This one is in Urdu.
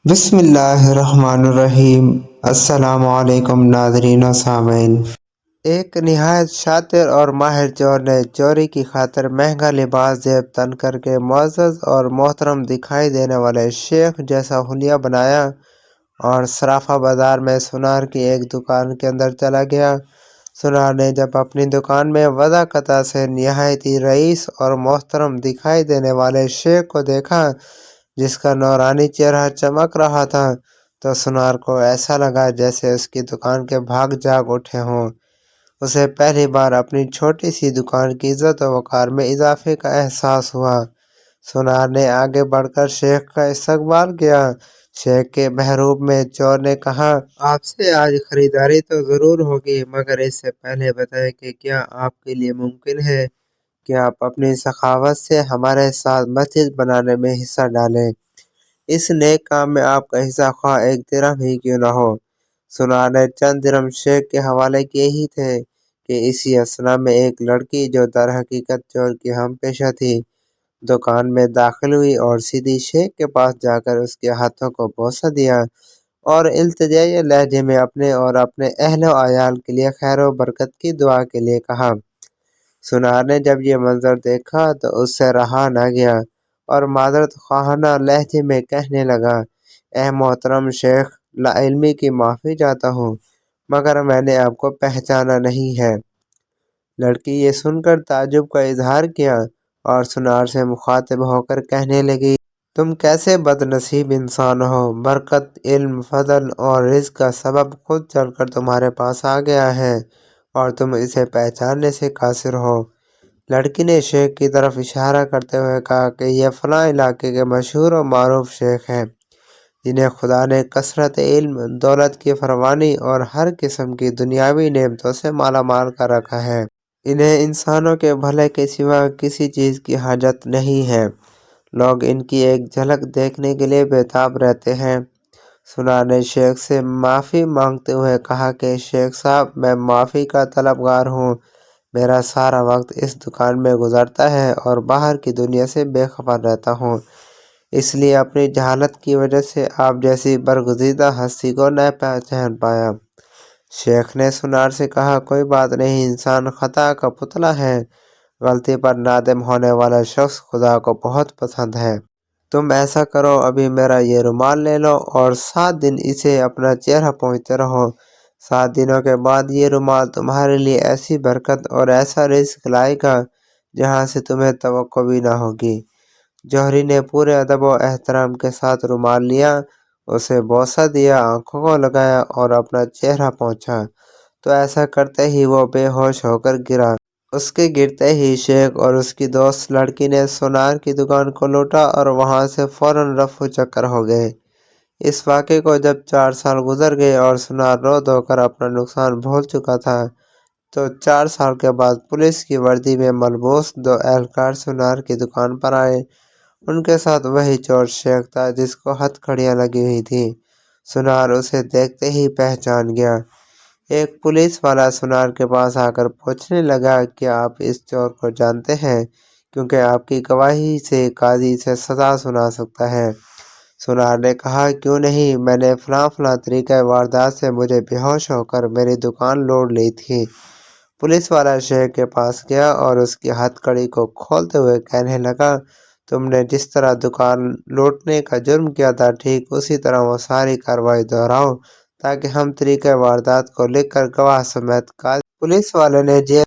بسم اللہ الرحمن الرحیم۔ السلام علیکم ناظرین و سامعین۔ ایک نہایت شاطر اور ماہر چور نے چوری کی خاطر مہنگا لباس زیب تن کر کے معزز اور محترم دکھائی دینے والے شیخ جیسا حلیہ بنایا اور صرافہ بازار میں سونار کی ایک دکان کے اندر چلا گیا۔ سونار نے جب اپنی دکان میں وضع قطع سے نہایت ہی رئیس اور محترم دکھائی دینے والے شیخ کو دیکھا جس کا نورانی چہرہ چمک رہا تھا تو سونار کو ایسا لگا جیسے اس کی دکان کے بھاگ جاگ اٹھے ہوں۔ اسے پہلی بار اپنی چھوٹی سی دکان کی عزت و وقار میں اضافے کا احساس ہوا۔ سونار نے آگے بڑھ کر شیخ کا استقبال کیا۔ شیخ کے محروب میں چور نے کہا، آپ سے آج خریداری تو ضرور ہوگی، مگر اس سے پہلے بتائیں کہ کیا آپ کے لیے ممکن ہے کہ آپ اپنی سخاوت سے ہمارے ساتھ مسجد بنانے میں حصہ ڈالیں؟ اس نیک کام میں آپ کا حصہ خواہ ایک درہم ہی کیوں نہ ہو۔ سونار نے چند درہم شیخ کے حوالے کیے ہی تھے کہ اسی اثنا میں ایک لڑکی جو در حقیقت چور کی ہم پیشہ تھی دکان میں داخل ہوئی اور سیدھی شیخ کے پاس جا کر اس کے ہاتھوں کو بوسہ دیا اور التجائی لہجے میں اپنے اور اپنے اہل و عیال کے لیے خیر و برکت کی دعا کے لیے کہا۔ سونار نے جب یہ منظر دیکھا تو اس سے رہا نہ گیا اور معذرت خواہانہ لہجے میں کہنے لگا، اے محترم شیخ، لا علمی کی معافی چاہتا ہوں، مگر میں نے آپ کو پہچانا نہیں ہے۔ لڑکی یہ سن کر تعجب کا اظہار کیا اور سونار سے مخاطب ہو کر کہنے لگی، تم کیسے بد نصیب انسان ہو، برکت، علم، فضل اور رزق کا سبب خود چل کر تمہارے پاس آ گیا ہے اور تم اسے پہچاننے سے قاصر ہو۔ لڑکی نے شیخ کی طرف اشارہ کرتے ہوئے کہا کہ یہ فلاں علاقے کے مشہور و معروف شیخ ہیں جنہیں خدا نے کثرت علم، دولت کی فراوانی اور ہر قسم کی دنیاوی نعمتوں سے مالا مال کر رکھا ہے۔ انہیں انسانوں کے بھلے کے سوا کسی چیز کی حاجت نہیں ہے۔ لوگ ان کی ایک جھلک دیکھنے کے لیے بےتاب رہتے ہیں۔ سونار نے شیخ سے معافی مانگتے ہوئے کہا کہ شیخ صاحب، میں معافی کا طلبگار ہوں۔ میرا سارا وقت اس دکان میں گزرتا ہے اور باہر کی دنیا سے بے خبر رہتا ہوں، اس لیے اپنی جہالت کی وجہ سے آپ جیسی برگزیدہ ہستی کو نہ پہچان پایا۔ شیخ نے سونار سے کہا، کوئی بات نہیں، انسان خطا کا پتلا ہے، غلطی پر نادم ہونے والا شخص خدا کو بہت پسند ہے۔ تم ایسا کرو، ابھی میرا یہ رومال لے لو اور 7 دن اسے اپنا چہرہ پوچھتے رہو۔ 7 دنوں کے بعد یہ رومال تمہارے لیے ایسی برکت اور ایسا رزق لائے گا جہاں سے تمہیں توقع بھی نہ ہوگی۔ جوہری نے پورے ادب و احترام کے ساتھ رومال لیا، اسے بوسہ دیا، آنکھوں کو لگایا اور اپنا چہرہ پوچھا تو ایسا کرتے ہی وہ بے ہوش ہو کر گرا۔ اس کے گرتے ہی شیخ اور اس کی دوست لڑکی نے سونار کی دکان کو لوٹا اور وہاں سے فوراً رفو چکر ہو گئے۔ اس واقعے کو جب 4 سال گزر گئے اور سونار رو دھو کر اپنا نقصان بھول چکا تھا تو 4 سال کے بعد پولیس کی وردی میں ملبوس 2 اہلکار سونار کی دکان پر آئے۔ ان کے ساتھ وہی چور شیخ تھا جس کو ہتھ کڑیاں لگی ہوئی تھی۔ سونار اسے دیکھتے ہی پہچان گیا۔ ایک پولیس والا سونار کے پاس آ کر پوچھنے لگا، کیا آپ اس چور کو جانتے ہیں؟ کیونکہ آپ کی گواہی سے قاضی سے سزا سنا سکتا ہے۔ سونار نے کہا، کیوں نہیں، میں نے فلاں فلاں طریقۂ واردات سے مجھے بے ہوش ہو کر میری دکان لوٹ لی تھی۔ پولیس والا شیخ کے پاس گیا اور اس کی ہتھ کڑی کو کھولتے ہوئے کہنے لگا، تم نے جس طرح دکان لوٹنے کا جرم کیا تھا ٹھیک اسی طرح وہ ساری کارروائی دہراؤ تاکہ ہم طریقۂ واردات کو لکھ کر گواہ سمیت پولیس والے نے جیل